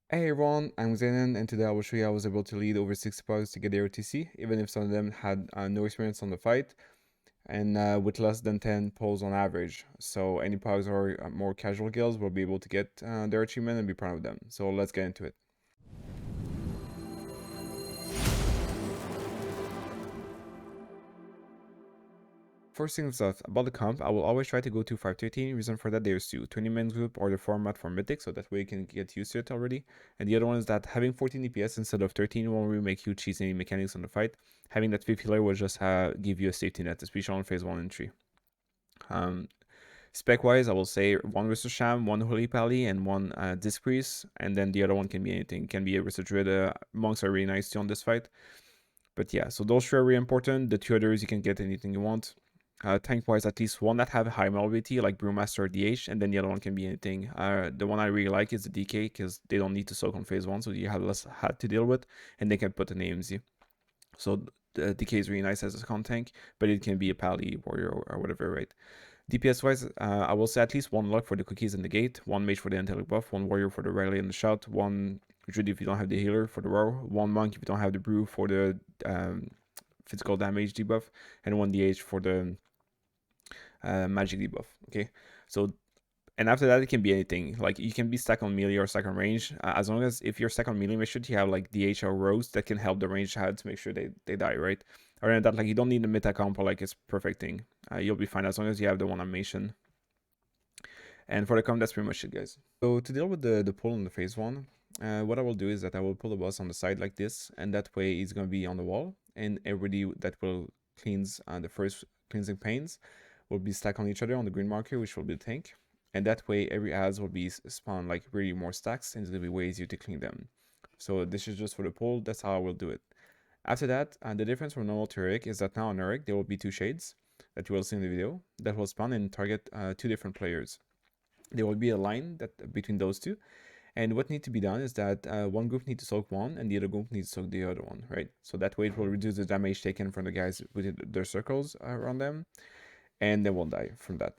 Hey everyone, I'm Zenon, and today I will show you how I was able to lead over 60 pugs to get the OTC, even if some of them had no experience on the fight, and with less than 10 pulls on average. So any pugs or more casual guilds will be able to get their achievement and be proud of them. So let's get into it. First things off, about the comp, I will always try to go to 513. Reason for that, there's two 20-man group or the format for Mythic, so that way you can get used to it already. And the other one is that having 14 DPS instead of 13 won't really make you cheese any mechanics on the fight. Having that 5 healer will just give you a safety net, especially on phase 1 and 3. Spec wise, I will say one Rissa Sham, one Holy Pally, and one Disc Priest, and then the other one can be anything. It can be a Rissa Druid. Monks are really nice too on this fight. But yeah, so those three are really important. The two others, you can get anything you want. Tank wise, at least one that have high mobility, like Brewmaster or DH, and then the other one can be anything. The one I really like is the DK because they don't need to soak on phase 1, so you have less hat to deal with, and they can put an AMZ. So the DK is really nice as a con tank, but it can be a Pally, Warrior, or whatever, right? DPS wise, I will say at least one luck for the cookies and the gate, one mage for the angelic buff, one warrior for the rally and the shout, one druid if you don't have the healer for the roar, one monk if you don't have the brew for the physical damage debuff, and one DH for the magic debuff. Okay, so and after that it can be anything. Like you can be stuck on melee or stuck on range. As long as if you're stuck on melee, make sure you have like DH or rows that can help the range head to make sure they die, right? Other than that, like you don't need the meta comp or like it's perfect thing. You'll be fine as long as you have the one animation. And for the comp, that's pretty much it, guys. So to deal with the pull on the phase 1, what I will do is that I will pull the boss on the side like this, and that way he's going to be on the wall, and everybody that will cleanse the first cleansing panes will be stacked on each other on the green marker, which will be the tank. And that way every ads will be spawned like really more stacks, and it's going to be way easier to clean them. So this is just for the pull, that's how I will do it. After that, the difference from normal to Heroic is that now on Heroic there will be two shades that you will see in the video that will spawn and target two different players. There will be a line that between those two, and what needs to be done is that one group needs to soak one and the other group needs to soak the other one, right? So that way it will reduce the damage taken from the guys within their circles around them, and they won't die from that.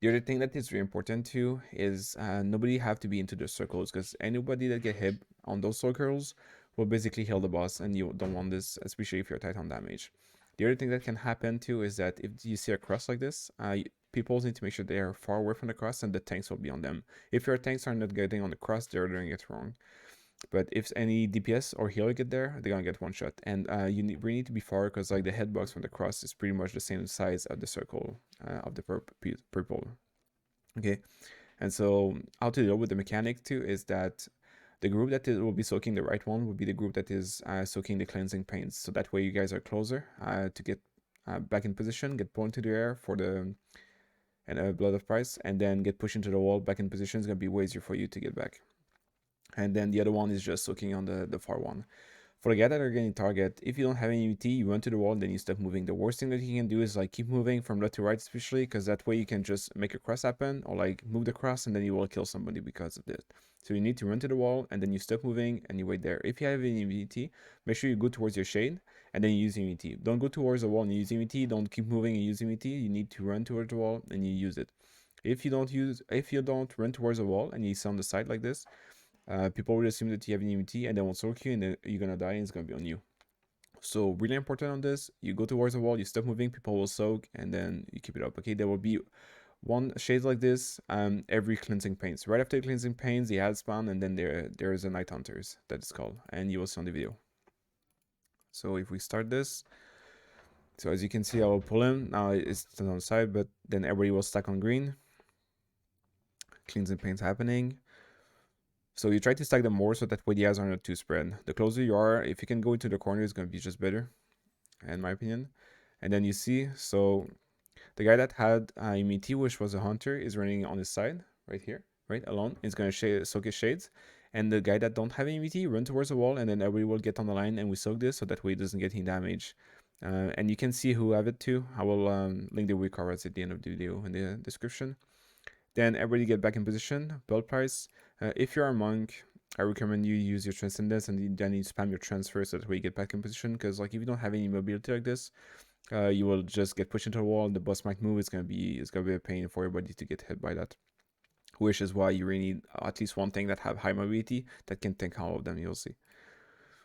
The other thing that is very important too is nobody have to be into the circles, because anybody that get hit on those circles will basically heal the boss, and you don't want this, especially if you're tight on damage. The other thing that can happen too is that if you see a cross like this, people need to make sure they are far away from the cross and the tanks will be on them. If your tanks are not getting on the cross, they're doing it wrong. But if any DPS or healer get there, they're gonna get one shot. And really need to be far, because like the hitbox from the cross is pretty much the same size of the circle of the purple. Okay, and so how to deal with the mechanic too is that the group that will be soaking the right one will be the group that is soaking the cleansing paints. So that way you guys are closer to get back in position, get pulled into the air for the blood of price, and then get pushed into the wall back in position. Is gonna be way easier for you to get back. And then the other one is just soaking on the far one. For the guy that are getting target, if you don't have any UT, you run to the wall and then you stop moving. The worst thing that you can do is like keep moving from left to right, especially because that way you can just make a cross happen or like move the cross and then you will kill somebody because of this. So you need to run to the wall and then you stop moving and you wait there. If you have any UT, make sure you go towards your shade and then you use UT. Don't go towards the wall and you use UT. Don't keep moving and use UT. You need to run towards the wall and you use it. If you don't run towards the wall and you sit on the side like this, people will assume that you have an immunity and they won't soak you and then you're gonna die and it's gonna be on you. So really important on this, you go towards the wall, you stop moving, people will soak, and then you keep it up. Okay, there will be one shade like this every cleansing paints. Right after the cleansing paints, the ad spawn, and then there is a night hunters that is called, and you will see on the video. So if we start this, so as you can see, I will pull him. Now it's on the side, but then everybody will stack on green. Cleansing paints happening. So you try to stack them more so that way the ads are not too spread. The closer you are, if you can go into the corner, it's going to be just better, in my opinion. And then you see, so the guy that had immunity, which was a hunter, is running on his side, right here, right, alone. He's going to soak his shades. And the guy that don't have immunity, run towards the wall, and then everybody will get on the line, and we soak this, so that way it doesn't get any damage. And you can see who have it too. I will link the weak cards at the end of the video in the description. Then everybody get back in position, build price. If you're a monk, I recommend you use your transcendence and then you spam your transfer so that way you get back in position. Because like if you don't have any mobility like this, you will just get pushed into a wall. The boss might move. It's gonna be a pain for everybody to get hit by that. which is why you really need at least one thing that have high mobility that can tank all of them, you'll see.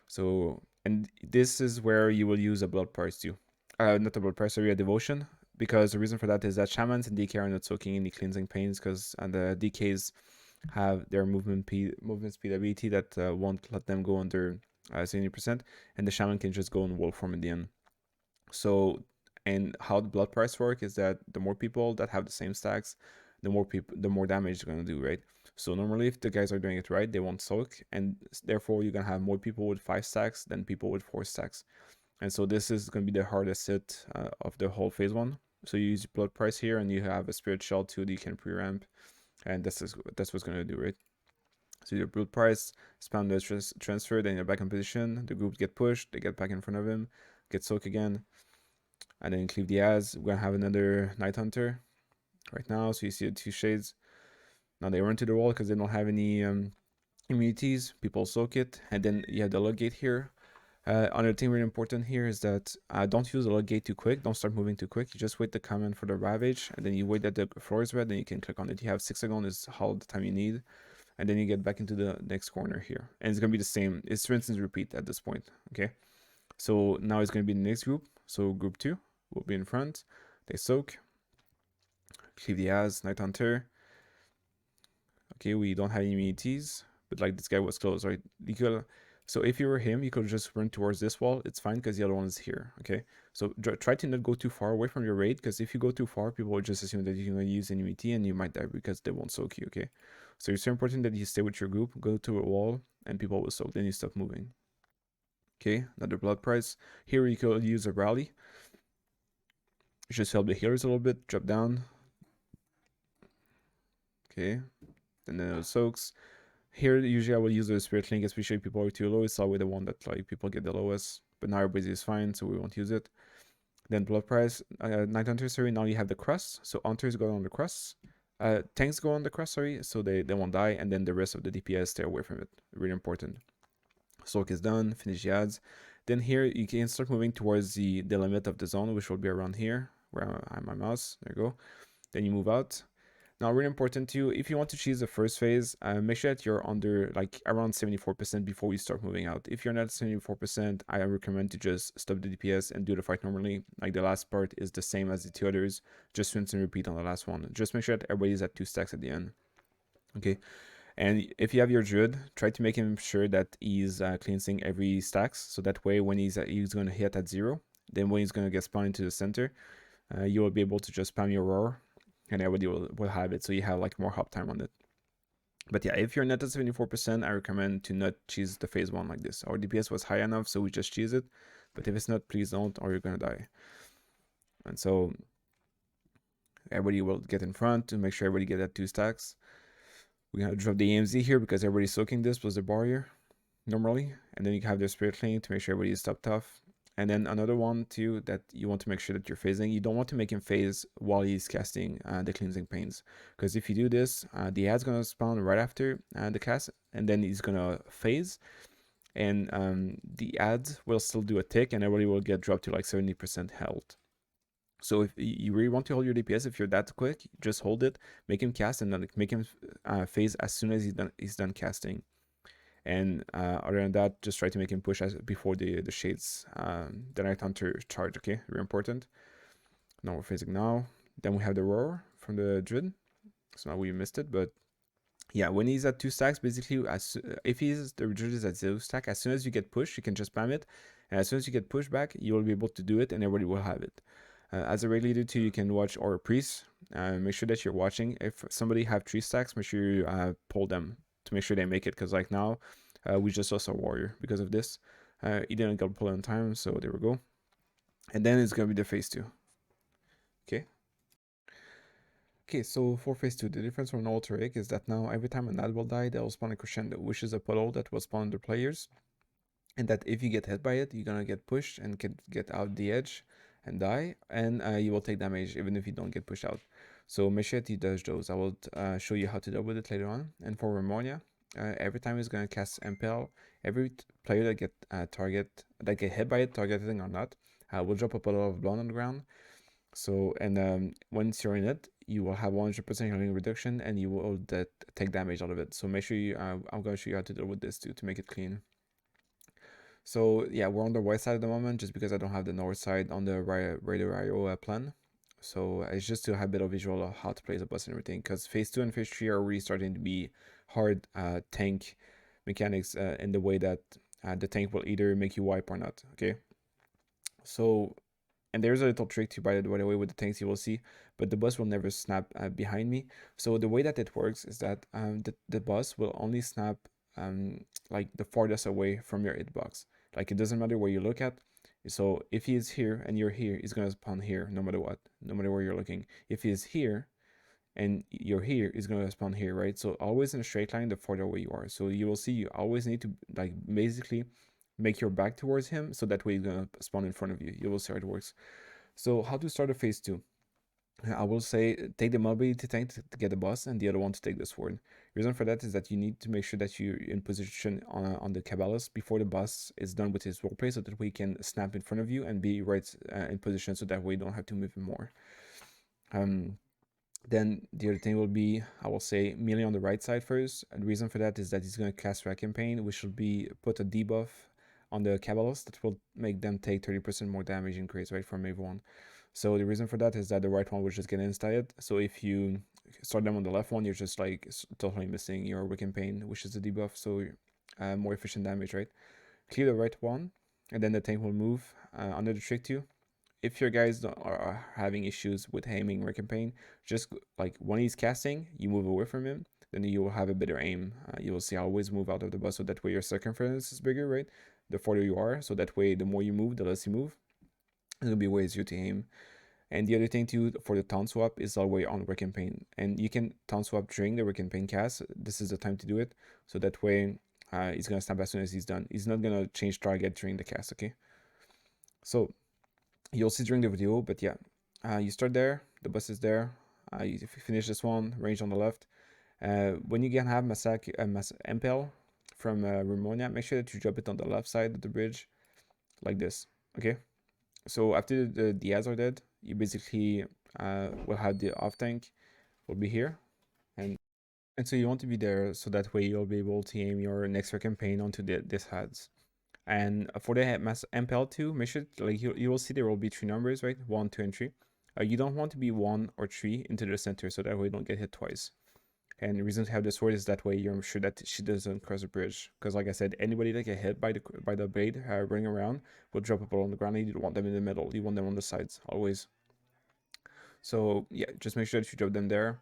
So, and this is where you will use a blood price too. Not a blood price, sorry, a devotion. Because the reason for that is that shamans and DK are not soaking any cleansing pains, because the DKs have their movement speed ability that won't let them go under 70%, and the shaman can just go in wolf form at the end. So, and how the blood price work is that the more people that have the same stacks, the more damage they're gonna do, right? So normally, if the guys are doing it right, they won't soak, and therefore you're gonna have more people with 5 stacks than people with 4 stacks. And so this is gonna be the hardest hit of the whole phase 1. So you use blood price here, and you have a spirit shell too that you can pre-ramp, and that's what's gonna do, right? So your blood price, spam the transfer, then you're back in position. The groups get pushed, they get back in front of him, get soak again, and then cleave the ads. We're gonna have another Night Hunter right now. So you see the 2 shades. Now they run to the wall because they don't have any immunities. People soak it, and then you have the lug gate here. Another thing really important here is that don't use the lug gate too quick. Don't start moving too quick. You just wait the command for the Ravage, and then you wait that the floor is red, then you can click on it. You have 6 seconds is all the time you need, and then you get back into the next corner here. And it's gonna be the same. It's rinse and repeat at this point. Okay. So now it's gonna be the next group. So group 2 will be in front. They soak. Cleave the ass, Night Hunter. Okay, we don't have any immunities, but like this guy was close, right? So if you were him, you could just run towards this wall. It's fine because the other one is here. Okay, so try to not go too far away from your raid, because if you go too far, people will just assume that you're going to use an immunity and you might die because they won't soak you. Okay, so it's so important that you stay with your group, go to a wall, and people will soak. Then you stop moving. Okay, another blood price. Here you could use a rally. Just help the healers a little bit. Drop down. Okay, and then it soaks. Here, usually I will use the Spirit Link, especially if people are too low. It's always the one that like people get the lowest. But now everybody is fine, so we won't use it. Then Blood Price, Night Hunter, sorry, now you have the crust. So Hunters go on the crust. Tanks go on the crust, sorry, so they won't die. And then the rest of the DPS stay away from it. Really important. Soak is done, finish the ads. Then here, you can start moving towards the limit of the zone, which will be around here, where I have my mouse. There you go. Then you move out. Now, really important too, if you want to choose the first phase, make sure that you're under like around 74% before you start moving out. If you're not 74%, I recommend to just stop the DPS and do the fight normally. Like the last part is the same as the 2 others, just rinse and repeat on the last one. Just make sure that everybody's at 2 stacks at the end. Okay, and if you have your Druid, try to make him sure that he's cleansing every stacks, so that way when he's going to hit at 0, then when he's going to get spawned into the center, you will be able to just spam your roar, and everybody will have it, so you have like more hop time on it. But yeah, if you're not at 74%, I recommend to not choose the phase 1 like this. Our DPS was high enough, so we just choose it. But if it's not, please don't, or you're gonna die. And so everybody will get in front to make sure everybody get at 2 stacks. We're gonna drop the AMZ here because everybody's soaking this plus the barrier normally, and then you have the Spirit Lane to make sure everybody is top tough. And then another one too that you want to make sure that you're phasing. You don't want to make him phase while he's casting the cleansing pains, because if you do this, the ad's gonna spawn right after the cast, and then he's gonna phase, and the ad will still do a tick, and everybody will get dropped to like 70% health. So if you really want to hold your DPS, if you're that quick, just hold it, make him cast, and then make him phase as soon as he's done casting. And other than that, just try to make him push before the shades, the Night Hunter charge. Okay, very important. Now we're phasing now. Then we have the roar from the Druid. So now we missed it, but yeah, when he's at 2 stacks, basically, if the Druid is at 0 stack, as soon as you get pushed, you can just spam it, and as soon as you get pushed back, you will be able to do it, and everybody will have it. As a raid leader too, you can watch our priest. Make sure that you're watching. If somebody have 3 stacks, make sure you pull them to make sure they make it, because like now we just lost our warrior because of this. He didn't get pulled in time, so there we go. And then it's gonna be the phase 2. Okay, so for phase 2, the difference from normal to Rick is that now every time an ad will die, they'll spawn a crescendo, which is a puddle that will spawn the players, and that if you get hit by it, you're gonna get pushed and get out the edge and die, and you will take damage even if you don't get pushed out. So make sure that you dodge those. I will show you how to deal with it later on. And for Ramonia, every time he's gonna cast Impel, every player that get hit by it, targeting or not, will drop a puddle of blood on the ground. So, and once you're in it, you will have 100% healing reduction, and you will take damage out of it. So make sure you, I'm going to show you how to deal with this too to make it clean. So yeah, we're on the right side at the moment just because I don't have the north side on the Radio IO plan. So it's just to have a bit of visual of how to place a bus and everything, because phase 2 and phase 3 are really starting to be hard tank mechanics in the way that the tank will either make you wipe or not. Okay, so, and there's a little trick too, by the way, with the tanks you will see, but the bus will never snap behind me. So the way that it works is that the bus will only snap like the farthest away from your hitbox. Like it doesn't matter where you look at. So if he is here and you're here, he's gonna spawn here no matter what, no matter where you're looking. If he is here and you're here, he's gonna spawn here, right? So always in a straight line the farther away you are. So you will see you always need to like basically make your back towards him, so that way he's gonna spawn in front of you. You will see how it works. So how to start a phase 2? I will say take the mobility tank to get the boss, and the other one to take the sword. Reason for that is that you need to make sure that you're in position on the Cabalist before the boss is done with his roleplay, so that we can snap in front of you and be right in position, so that way you don't have to move him more. Then the other thing will be, I will say, melee on the right side first. And the reason for that is that he's going to cast Rack Campaign, which will be put a debuff on the Cabalist that will make them take 30% more damage increase, right, from everyone. So the reason for that is that the right one will just get inside. So if you start them on the left one, you're just like totally missing your Rack Campaign, which is the debuff. So more efficient damage, right? Clear the right one, and then the tank will move. Another trick too, if your guys are having issues with aiming Rack Campaign, just like when he's casting, you move away from him, then you will have a better aim. You will see always move out of the bus, so that way your circumference is bigger, right? The farther you are, so that way the more you move, the less you move. It'll be way easier to aim. And the other thing too for the taunt swap is always on Rack Campaign, and you can taunt swap during the Rack Campaign cast. This is the time to do it, so that way he's gonna snap as soon as he's done. He's not gonna change target during the cast, okay? So you'll see during the video, but yeah, you start there, the bus is there, you finish this one, range on the left. When you can have Impel from Ramonia, make sure that you drop it on the left side of the bridge, like this, okay? So after the ads are dead, you basically will have the off tank will be here, and so you want to be there, so that way you'll be able to aim your next campaign onto this ads. And for the mass MPL2, make sure like you will see there will be 3 numbers, right? 1, 2, and 3. You don't want to be 1 or 3 into the center, so that way you don't get hit twice. And the reason to have the sword is that way you're sure that she doesn't cross the bridge. Because like I said, anybody that get hit by the blade running around will drop a ball on the ground. And you don't want them in the middle. You want them on the sides always. So yeah, just make sure that you drop them there.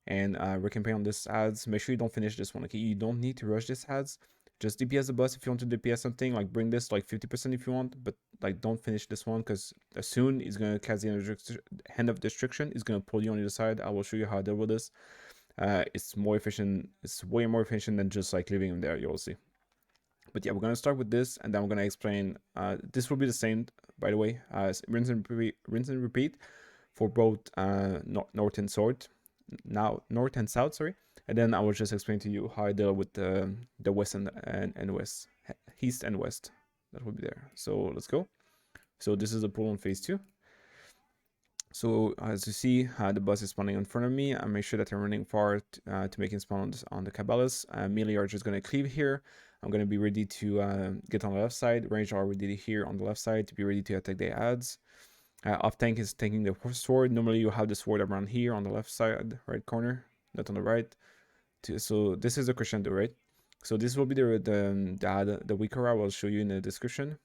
And recampaign on this ads. Make sure you don't finish this one. Okay, you don't need to rush this ads. Just DPS the bus if you want to DPS something. Like bring this like 50% if you want, but like don't finish this one, because as soon it's gonna cast the hand of destruction. It's gonna pull you on the other side. I will show you how to deal with this. It's more efficient. It's way more efficient than just like leaving him there. You'll see. But yeah, we're gonna start with this, and then we're gonna explain. This will be the same, by the way. Rinse and repeat for both north and south. Now north and south, sorry. And then I will just explain to you how I deal with the west and west, east and west. That will be there. So let's go. So this is the pool on phase 2. So as you see, the bus is spawning in front of me. I make sure that I'm running far to make it spawn on the Cabalist. Melee are just going to cleave here. I'm going to be ready to get on the left side. Range are ready here on the left side to be ready to attack the ads. Off tank is taking the sword. Normally you have the sword around here on the left side, right corner, not on the right. So this is the crescendo, right? So this will be the weaker I will show you in the description.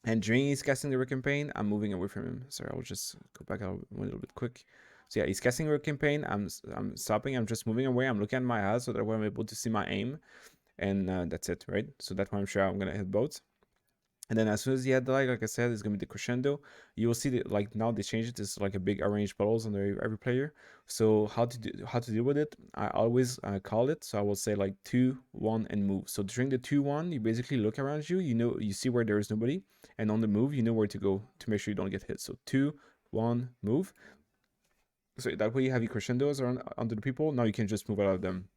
And during he's casting the campaign, I'm moving away from him. Sorry, I'll just go back out a little bit quick. So yeah, he's casting the campaign. I'm stopping. I'm just moving away. I'm looking at my ads so that way I'm able to see my aim, and that's it, right? So that's why I'm sure I'm gonna hit both. And then as soon as he had the like I said, it's gonna be the crescendo. You will see that like now they changed it. It's like a big arranged battles on every player. So how to deal with it? I always call it. So I will say like 2, 1, and move. So during the 2, 1, you basically look around you. You see where there is nobody, and on the move, you know where to go to make sure you don't get hit. So 2, 1, move. So that way you have your crescendos around under the people. Now you can just move out of them.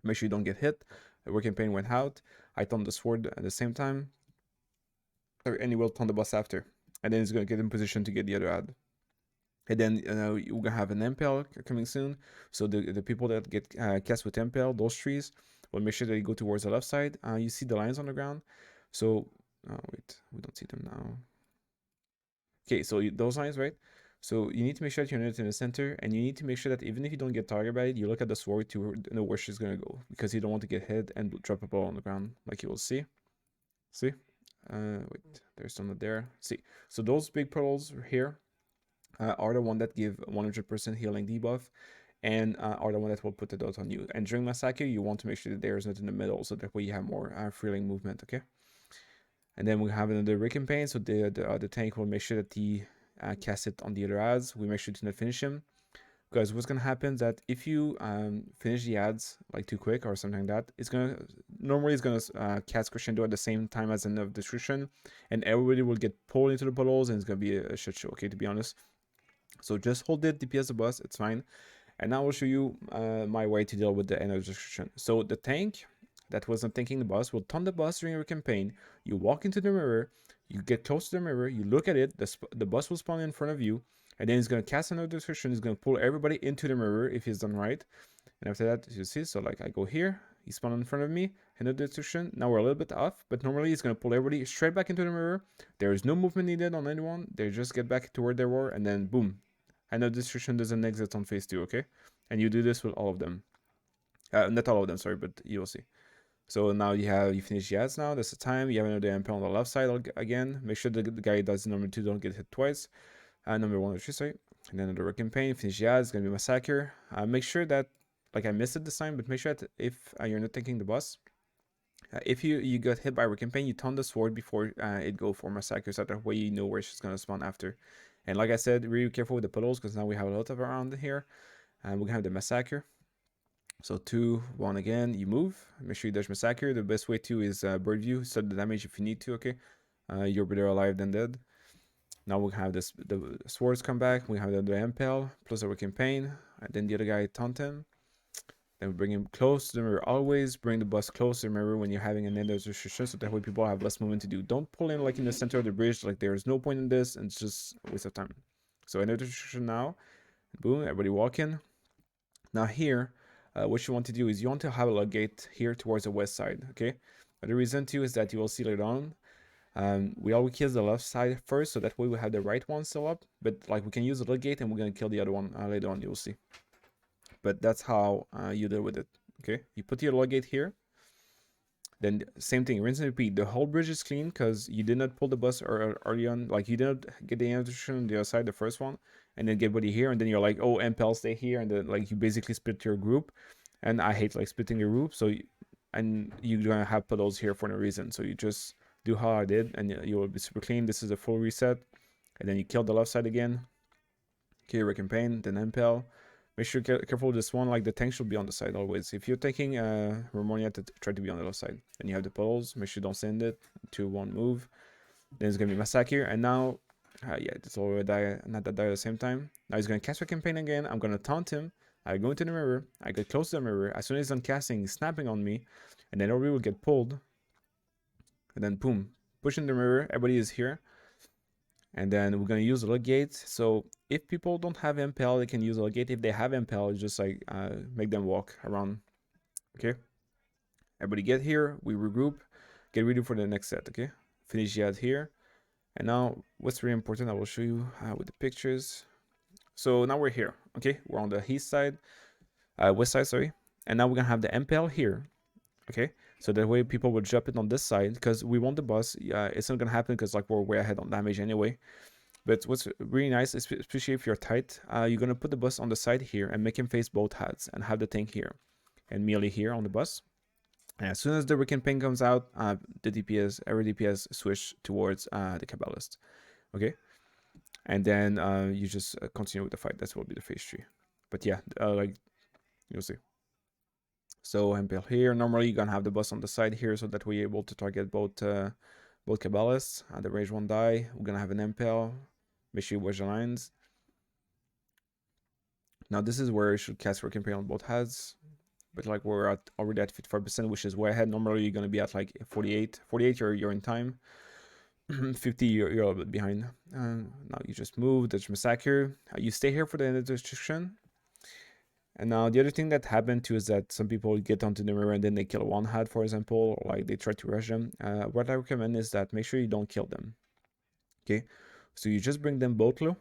Make sure you don't get hit. The work campaign went out. I taunt the sword at the same time. And he will taunt the boss after, and then he's gonna get in position to get the other ad. And then you're gonna have an impel coming soon. So the people that get cast with impel, those trees, will make sure that you go towards the left side. You see the lines on the ground. So wait, we don't see them now. Okay, so those lines, right? So you need to make sure that you're not in the center, and you need to make sure that even if you don't get targeted by it, you look at the sword to know where she's gonna go, because you don't want to get hit and drop a ball on the ground, like you will see. See? Wait, there's some there. See, so those big puddles here are the one that give 100% healing debuff, and are the one that will put the dot on you. And during Massacre, you want to make sure that there is not in the middle, so that way you have more freeing movement, okay? And then we have another Rick campaign, so the tank will make sure that he cast it on the other ads. We make sure to not finish him, because what's gonna happen is that if you finish the ads like too quick or something like that, it's gonna cast crescendo at the same time as end of destruction, and everybody will get pulled into the puddles, and it's gonna be a shit show. Okay, to be honest. So just hold it, DPS the boss, it's fine. And now I'll show you my way to deal with the end of destruction. So the tank that wasn't tanking the boss will taunt the boss during your campaign. You walk into the mirror, you get close to the mirror, you look at it, the boss will spawn in front of you, and then he's going to cast another destruction. He's going to pull everybody into the mirror if he's done right. And after that, you see, so like I go here, he spawned in front of me, another destruction. Now we're a little bit off, but normally he's going to pull everybody straight back into the mirror. There is no movement needed on anyone. They just get back to where they were, and then boom. And the destruction doesn't exit on phase 2, okay? And you do this with all of them. Not all of them, sorry, but you will see. So now you finish the ads now. That's the time. You have another MP on the left side again. Make sure the guy does number 2 don't get hit twice. Number 1 or 3, sorry. And then another campaign. Finish the ads. It's gonna be Massacre. Make sure that, like I missed it this time, but make sure that if you're not taking the boss, if you got hit by a campaign, you taunt the sword before it go for Massacre, so that way you know where she's gonna spawn after. And like I said, really careful with the puddles, because now we have a lot of around here. And we're gonna have the Massacre. So 2, 1 again, you move. Make sure you dodge Massacre. The best way to is bird view. Set the damage if you need to, okay? You're better alive than dead. Now we have the swords come back. We have the impel plus our campaign. And then the other guy taunt him. Then we bring him close to the mirror. Always bring the boss close to the mirror when you're having an end of restriction, so that way people have less movement to do. Don't pull in like in the center of the bridge. Like there's no point in this, and it's just a waste of time. So end of restriction now. Boom, everybody walk in. Now here, what you want to do is you want to have a log gate here towards the west side, okay? But the reason too is that you will see later on, we always kill the left side first, so that way we have the right one still up. But like we can use the log gate, and we're gonna kill the other one later on. You'll see. But that's how you deal with it. Okay, you put your log gate here. Then same thing, rinse and repeat. The whole bridge is clean because you did not pull the bus early on. Like you didn't get the invitation on the other side, the first one, and then get buddy here, and then you're like, oh, MPL stay here, and then like you basically split your group. And I hate like splitting your group, so and you're gonna have puddles here for no reason. So you just do how I did, and you will be super clean. This is a full reset, and then you kill the left side again. Kill your campaign, then MPL. Make sure you're careful with this one, like the tank should be on the side always. If you're taking Ramonia, to try to be on the left side. Then you have the puddles, make sure you don't send it. 2, 1, move. Then it's gonna be Massacre, and now, yeah, it's all die, not that die at the same time. Now he's gonna cast a campaign again. I'm gonna taunt him. I go into the mirror, I get close to the mirror. As soon as he's done casting, he's snapping on me, and then everybody will get pulled. And then boom, pushing the mirror, everybody is here. And then we're gonna use the log gate. So if people don't have impel, they can use the log gate. If they have impel, just like make them walk around. Okay. Everybody get here. We regroup. Get ready for the next set. Okay. Finish the ad here. And now what's really important, I will show you with the pictures. So now we're here. Okay. We're on the east side, west side, sorry. And now we're gonna have the impel here. Okay. So that way people will jump it on this side, because we want the boss. It's not gonna happen because like we're way ahead on damage anyway. But what's really nice, especially if you're tight, you're gonna put the boss on the side here and make him face both heads, and have the tank here and melee here on the boss. And as soon as the Rick ping comes out, the DPS, every DPS switch towards the Kabbalist. Okay, and then you just continue with the fight. That will be the phase 3. But yeah, like you'll see. So impel here. Normally you're gonna have the boss on the side here, so that we're able to target both Kabbalists. The range 1 die. We're gonna have an impel. Make sure you watch the lines. Now this is where you should cast Rick campaign on both heads. But like we're already at 55%, which is way ahead. Normally you're gonna be at like 48. 48, you're in time. 50, you're a little bit behind. Now you just move, Dutch Massacre. You stay here for the end of the destruction. And now the other thing that happened too is that some people get onto the mirror and then they kill one hat, for example, or like they try to rush them. What I recommend is that make sure you don't kill them. Okay, so you just bring them both low.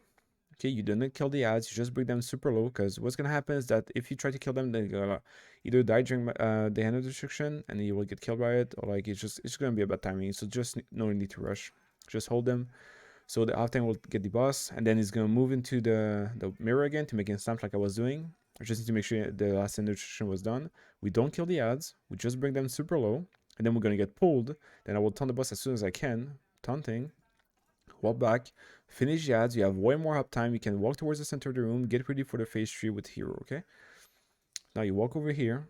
Okay, you don't kill the ads, you just bring them super low, because what's gonna happen is that if you try to kill them, they're gonna either die during the end of destruction and you will get killed by it, or like it's gonna be a bad timing. So just no need to rush. Just hold them. So the Octane will get the boss, and then he's gonna move into the mirror again to make it snap like I was doing. I just need to make sure the last destruction was done. We don't kill the ads, we just bring them super low, and then we're gonna get pulled. Then I will taunt the boss as soon as I can. Taunting. Walk back, finish the ads. You have way more uptime. You can walk towards the center of the room, get ready for the phase 3 with hero, okay? Now you walk over here.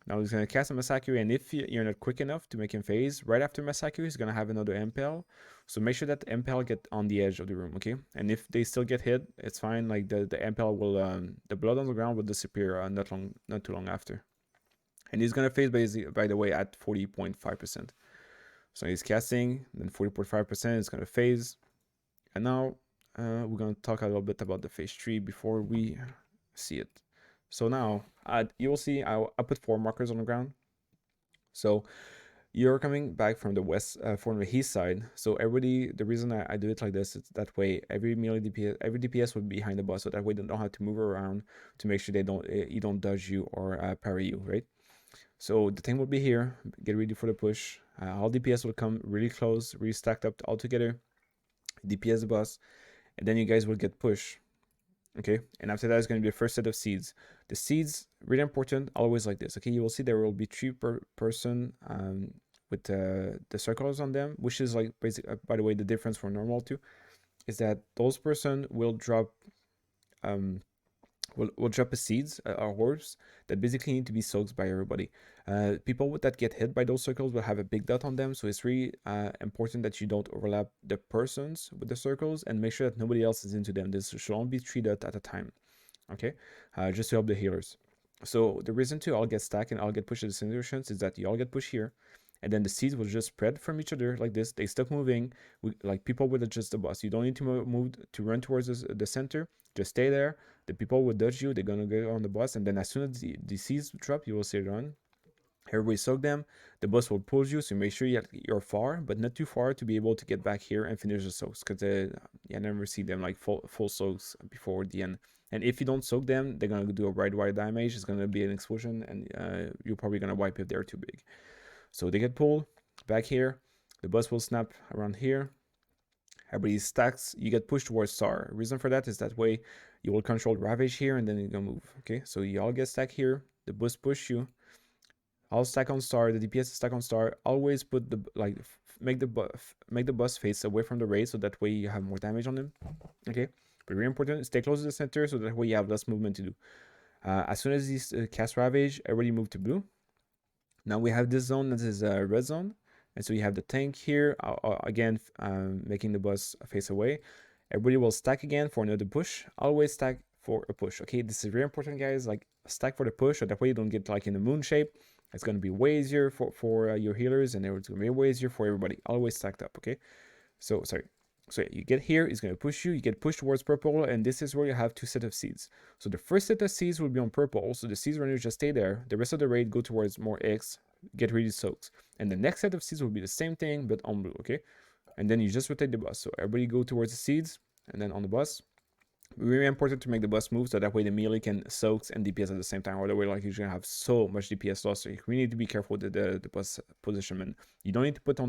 Now he's going to cast a Massacre, and if you're not quick enough to make him phase, right after Massacre, he's going to have another Impel. So make sure that the Impel get on the edge of the room, okay? And if they still get hit, it's fine. Like the Impel will, the blood on the ground will disappear not too long after. And he's going to phase, by the way, at 40.5%. So he's casting, then 40.5% is going to phase. And now we're going to talk a little bit about the phase 3 before we see it. So now you will see I put 4 markers on the ground. So you're coming back from the west, from the east side. So everybody, the reason I do it like this is that way every melee DPS, every DPS will be behind the boss, so that way they don't have to move around to make sure you don't dodge you or parry you, right? So the thing will be here. Get ready for the push. All DPS will come really close, really stacked up all together. DPS the boss, and then you guys will get push. Okay, and after that is going to be the first set of seeds. The seeds, really important, always like this. Okay, you will see there will be 3 per person with the circles on them, which is like basically, by the way, the difference from normal too is that those person will drop will drop a seeds or orbs that basically need to be soaked by everybody. People that get hit by those circles will have a big dot on them, so it's really important that you don't overlap the persons with the circles and make sure that nobody else is into them. This should only be 3 dots at a time, okay? Just to help the healers. So the reason to all get stacked and all get pushed at the situations is that you all get pushed here, and then the seeds will just spread from each other like this. They stop moving, like people will adjust the boss. You don't need to move to run towards the center. Just stay there. The people will dodge you. They're gonna get on the boss, and then as soon as the seeds drop, you will see it run. Everybody soak them. The boss will pull you, so make sure you're far, but not too far to be able to get back here and finish the soaks. Because I never see them like full soaks before the end. And if you don't soak them, they're gonna do a right wide damage. It's gonna be an explosion, and you're probably gonna wipe if they're too big. So they get pulled back here. The boss will snap around here. Everybody stacks. You get pushed towards star. Reason for that is that way you will control ravage here, and then you're gonna move. Okay, so you all get stacked here. The boss push you. I'll stack on star. The DPS is stack on star. Always put the make the boss face away from the raid, so that way you have more damage on him. Okay, but really important. Stay close to the center, so that way you have less movement to do. As soon as these cast ravage, everybody move to blue. Now we have this zone that is a red zone, and so you have the tank here again, making the boss face away. Everybody will stack again for another push. Always stack for a push. Okay, this is very important, guys. Like stack for the push, so that way you don't get like in the moon shape. It's going to be way easier for your healers, and it's going to be way easier for everybody. Always stacked up. Okay, so sorry. So you get here, it's going to push you. You get pushed towards purple, and this is where you have 2 sets of seeds. So the first set of seeds will be on purple, so the seeds runners just stay there. The rest of the raid go towards more X, get ready soaks. And the next set of seeds will be the same thing, but on blue, okay? And then you just rotate the bus. So everybody go towards the seeds, and then on the bus. Really important to make the bus move, so that way the melee can soaks and DPS at the same time, or the way like you're gonna have so much DPS loss. So you really need to be careful with the bus positionment. You don't need to put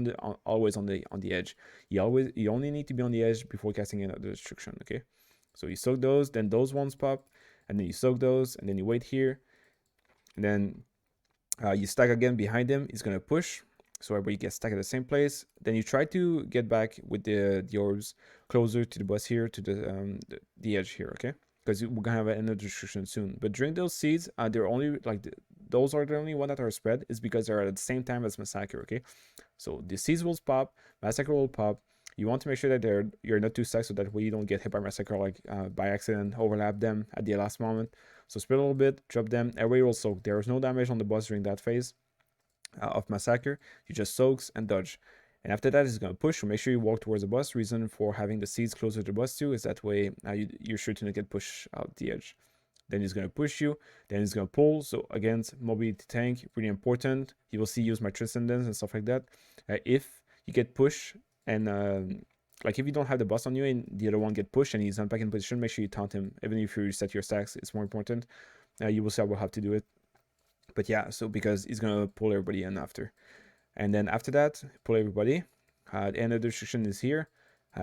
always on the edge. You only need to be on the edge before casting another destruction. Okay, so you soak those, then those ones pop, and then you soak those, and then you wait here, and then you stack again behind him. He's gonna push. So everybody gets stuck at the same place. Then you try to get back with the orbs closer to the boss here, to the edge here, okay? Because we're gonna have another destruction soon. But during those seeds, they're only like those are the only one that are spread, is because they're at the same time as Massacre, okay? So the seeds will pop, Massacre will pop. You want to make sure that you're not too stuck, so that way you don't get hit by Massacre like by accident, overlap them at the last moment. So spread a little bit, drop them. Everybody will soak. There is no damage on the boss during that phase of Massacre. You just soaks and dodge. And after that, it's going to push. So make sure you walk towards the bus. Reason for having the seeds closer to the bus too is that way you're sure to not get pushed out the edge. Then he's going to push you. Then he's going to pull. So again, mobility tank, really important. You will see use my transcendence and stuff like that. If you get pushed and like if you don't have the bus on you and the other one get pushed and he's not back in position, make sure you taunt him. Even if you reset your stacks, it's more important. You will see I will have to do it. But yeah, so because he's going to pull everybody in after. And then after that, pull everybody. The end of the restriction is here.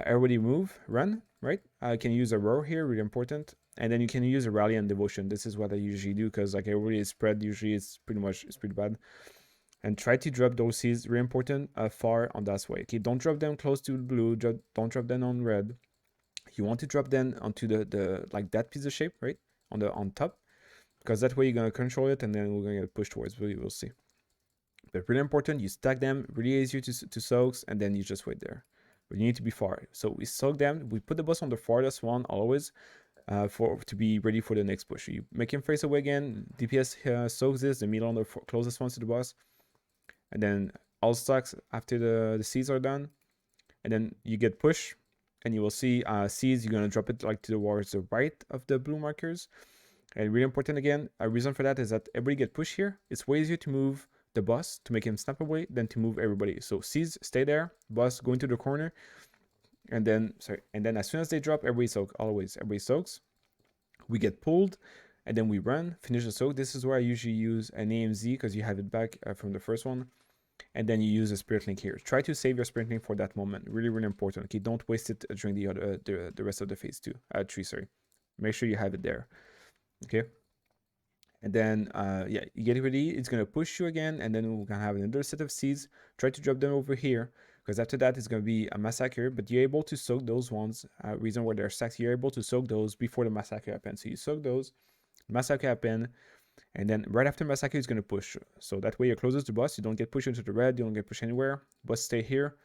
Everybody move, run, right? You can use a row here, really important. And then you can use a rally and devotion. This is what I usually do because like everybody is spread. Usually it's pretty bad. And try to drop those seeds, really important, far on that way. Okay, don't drop them close to blue. Don't drop them on red. You want to drop them onto the like that piece of shape, right? On top, because that way you're gonna control it, and then we're gonna get pushed towards blue. We'll see. But really important, you stack them, really easy to soaks, and then you just wait there. But you need to be far. So we soak them, we put the boss on the farthest one always to be ready for the next push. You make him face away again, DPS soaks this, the middle on the closest ones to the boss. And then all stacks after the seeds are done. And then you get push, and you will see seeds, you're going to drop it like towards the right of the blue markers. And really important again, a reason for that is that everybody get pushed here. It's way easier to move the boss to make him snap away than to move everybody. So seeds stay there, boss go into the corner, and then as soon as they drop, everybody soak. Always everybody soaks. We get pulled, and then we run, finish the soak. This is where I usually use an AMZ because you have it back from the first one, and then you use a spirit link here. Try to save your spirit link for that moment. Really, really important. Okay, don't waste it during the rest of the phase 3. Sorry, make sure you have it there. Okay. And then, yeah, you get ready. It's going to push you again. And then we're going to have another set of seeds. Try to drop them over here. Because after that, it's going to be a massacre. But you're able to soak those ones. Reason why they're stacked, you're able to soak those before the massacre happens. So you soak those. Massacre happen. And then right after massacre, it's going to push. So that way you're closest to boss. You don't get pushed into the red. You don't get pushed anywhere. Boss stay here.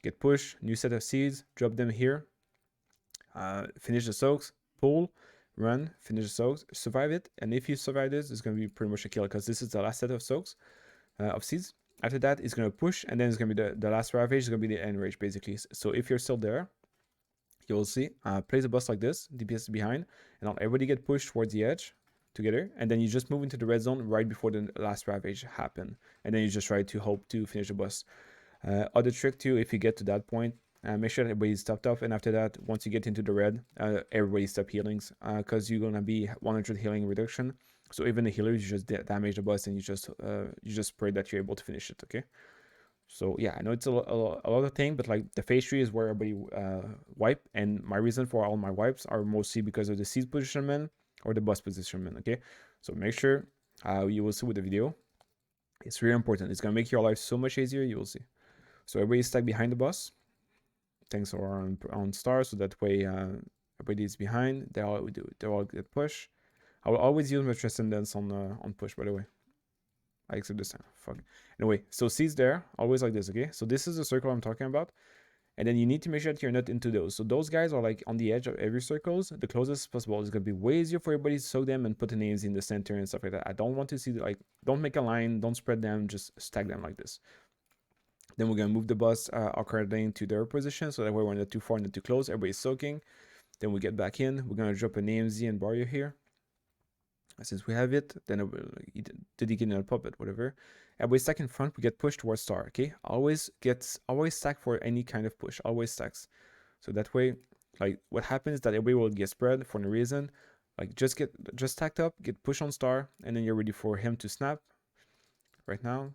Get pushed. New set of seeds. Drop them here. Finish the soaks. Pull. Run, finish the soaks, survive it, and if you survive this, it's going to be pretty much a kill because this is the last set of soaks, of seeds. After that, it's going to push, and then it's going to be the last ravage, is going to be the end rage, basically. So if you're still there, you will see, place the boss like this, DPS behind, and everybody get pushed towards the edge together, and then you just move into the red zone right before the last ravage happen, and then you just try to hope to finish the boss. Other trick too, if you get to that point, make sure that everybody's topped off, and after that, once you get into the red, everybody stop healings, because you're gonna be 100 healing reduction. So even the healers, you just damage the boss, and you just pray that you're able to finish it. Okay. So yeah, I know it's a lot of thing, but like the phase 3 is where everybody wipe, and my reason for all my wipes are mostly because of the seed positionment or the boss positionment. Okay. So make sure you will see with the video. It's really important. It's gonna make your life so much easier. You will see. So everybody stack behind the boss. Tanks are on star, so that way everybody is behind. They all get push. I will always use my transcendence on push, by the way. I accept this time. Fuck. Anyway, so seeds there, always like this, okay? So this is the circle I'm talking about. And then you need to make sure that you're not into those. So those guys are like on the edge of every circles, the closest possible. It's gonna be way easier for everybody to soak them and put the names in the center and stuff like that. I don't want to see don't make a line, don't spread them, just stack them like this. Then we're going to move the boss according to their position, so that way we're not too far, not too close. Everybody's soaking. Then we get back in. We're going to drop an AMZ and barrier here. Since we have it, then did he get a puppet, whatever. Everybody's stack in front. We get pushed towards star, okay? Always stack for any kind of push. Always stacks. So that way, like, what happens is that everybody will get spread for no reason. Like, just stacked up, get pushed on star, and then you're ready for him to snap. Right now.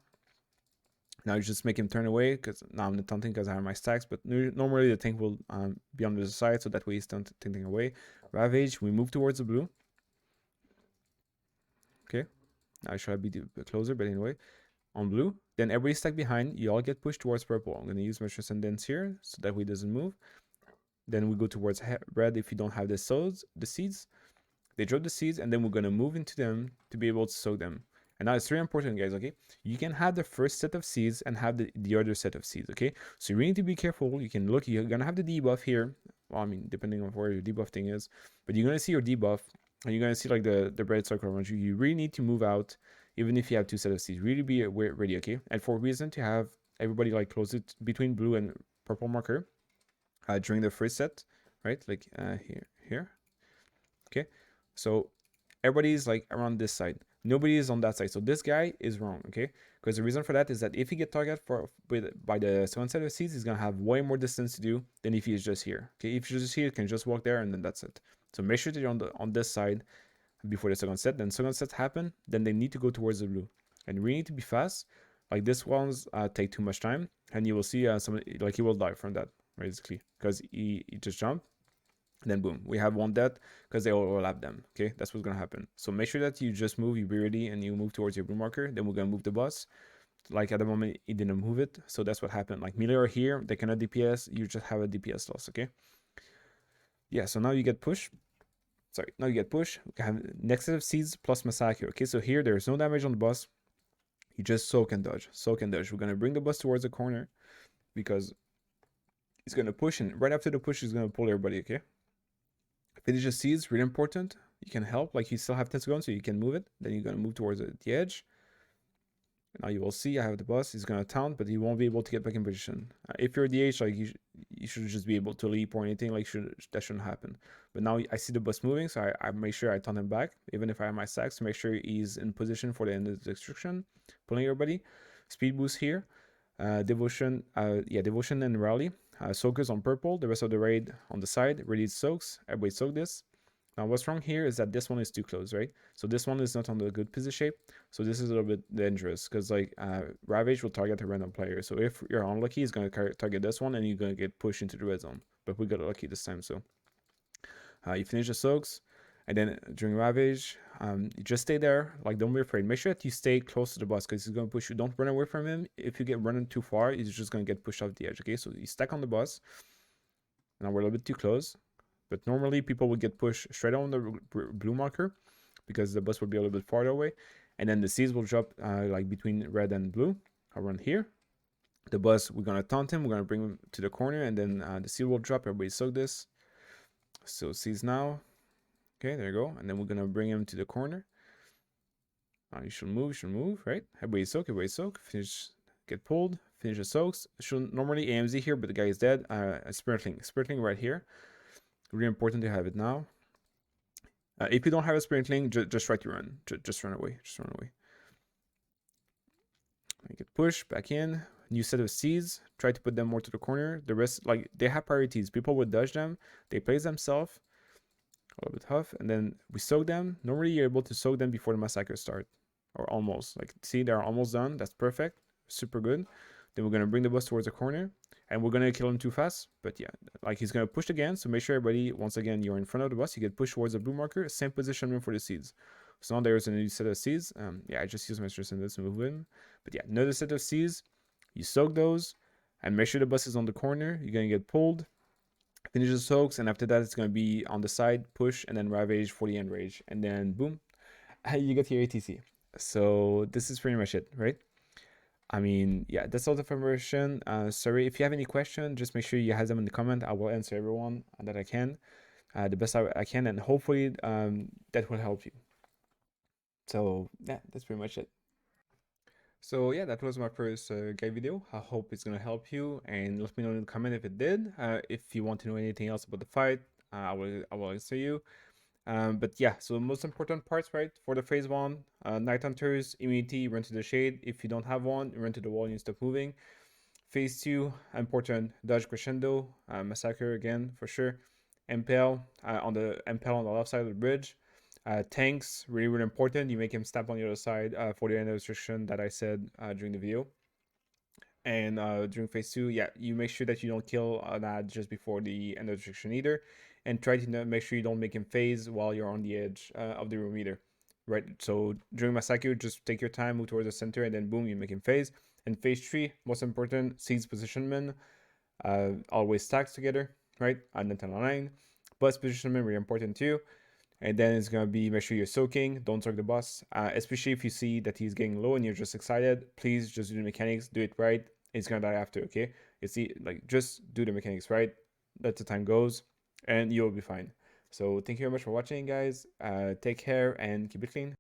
Now you just make him turn away, because now I'm not taunting because I have my stacks, but normally the tank will be on the side, so that way he's taunting away. Ravage, we move towards the blue. Okay, I should be a bit closer, but anyway, on blue. Then everybody stack behind, you all get pushed towards purple. I'm going to use my transcendence here, so that way it doesn't move. Then we go towards red if you don't have the seeds. They drop the seeds, and then we're going to move into them to be able to soak them. And now it's very important, guys, okay? You can have the first set of seeds and have the other set of seeds, okay? So you really need to be careful. You can look, you're going to have the debuff here. Well, I mean, depending on where your debuff thing is. But you're going to see your debuff, and you're going to see like the red circle around you. You really need to move out, even if you have two sets of seeds. Really be ready, okay? And for a reason to have everybody like close it between blue and purple marker during the first set, right? Like here. Okay, so everybody's like around this side. Nobody is on that side. So this guy is wrong, okay? Because the reason for that is that if he get targeted by the second set of seeds, he's gonna have way more distance to do than if he's just here. Okay, if you're just here, you can just walk there and then that's it. So make sure that you're on this side before the second set. Then second set happen, then they need to go towards the blue, and we need to be fast. Like this one's take too much time, and you will see somebody like he will die from that basically because he just jumped. And then boom, we have one death because they overlap them. Okay, that's what's gonna happen. So make sure that you just move, you be ready, and you move towards your blue marker. Then we're gonna move the boss. Like at the moment, he didn't move it, so that's what happened. Like melee are here, they cannot DPS. You just have a DPS loss. Okay. Yeah. So now you get push. Sorry, now you get push. We have next set of seeds plus massacre. Okay, so here there's no damage on the boss. You just soak and dodge. Soak and dodge. We're gonna bring the boss towards the corner because he's gonna push, and right after the push, he's gonna pull everybody. Okay. Finish the seeds, really important. You can help, like you still have 10 seconds, so you can move it. Then you're gonna move towards the edge. Now you will see I have the boss. He's gonna taunt, but he won't be able to get back in position. If you're the edge, like you should just be able to leap or anything. Like that shouldn't happen. But now I see the boss moving, so I make sure I taunt him back, even if I have my stacks, to make sure he's in position for the end of the destruction. Pulling everybody. Speed boost here. Devotion, Devotion and Rally. Soakers on purple, the rest of the raid on the side. Ready soaks. Everybody soak this. Now what's wrong here is that this one is too close, right? So this one is not on the good position shape. So this is a little bit dangerous because like Ravage will target a random player. So if you're unlucky, he's going to target this one and you're going to get pushed into the red zone. But we got lucky this time, so you finish the soaks. And then during Ravage, you just stay there. Like, don't be afraid. Make sure that you stay close to the boss because he's going to push you. Don't run away from him. If you get running too far, he's just going to get pushed off the edge. Okay, so you stack on the boss. Now we're a little bit too close. But normally people would get pushed straight on the blue marker because the boss would be a little bit farther away. And then the seeds will drop like between red and blue around here. The boss, we're going to taunt him. We're going to bring him to the corner. And then the seed will drop. Everybody soak this. So seeds now. Okay, there you go. And then we're gonna bring him to the corner. You should move, right? Everybody soak. Finish, get pulled, finish the soaks. Should normally AMZ here, but the guy is dead. Sprinkling right here. Really important to have it now. If you don't have a sprinkling, just try to run. Just run away. Get pushed back in. New set of seeds. Try to put them more to the corner. The rest, like they have priorities. People would dodge them. They place themselves. A little bit tough, and then we soak them. Normally you're able to soak them before the massacre start, or almost. Like, see, they're almost done. That's perfect, super good. Then we're gonna bring the boss towards the corner, and we're gonna kill him too fast. But yeah, like he's gonna push again. So make sure everybody, once again, you're in front of the boss. You get pushed towards the blue marker. Same position for the seeds. So now there's a new set of seeds. Yeah, I just use my stress in this to move him. But yeah, another set of seeds. You soak those, and make sure the boss is on the corner. You're gonna get pulled. Finish the soaks, and after that it's going to be on the side, push, and then Ravage for the end rage, and then boom, you get your ATC. So this is pretty much it, right? I mean, yeah, that's all the information. Sorry, if you have any question, just make sure you have them in the comment. I will answer everyone that I can, the best I can, and hopefully that will help you. So yeah, that's pretty much it. So yeah, that was my first guide video. I hope it's gonna help you, and let me know in the comment if it did. If you want to know anything else about the fight, I will answer you. But yeah, so the most important parts, right? For the phase 1, Night Hunters, immunity, run to the shade. If you don't have one, run to the wall and stop moving. Phase 2, important, dodge crescendo, massacre again for sure. Impale on the left side of the bridge. Tanks, really important. You make him step on the other side for the end of restriction that I said during the video. And during phase 2, yeah, you make sure that you don't kill that just before the end of restriction either. And try to make sure you don't make him phase while you're on the edge of the room either. Right, so during Massacre, just take your time, move towards the center, and then boom, you make him phase. And phase 3, most important, seeds positionment. Always stacks together, right? And then 10 Bus positionment, really important too. And then it's gonna be make sure you're soaking, don't soak the boss. Especially if you see that he's getting low and you're just excited, please just do the mechanics, do it right. It's gonna die after, okay? You see, like just do the mechanics right, let the time goes, and you'll be fine. So thank you very much for watching, guys. Take care and keep it clean.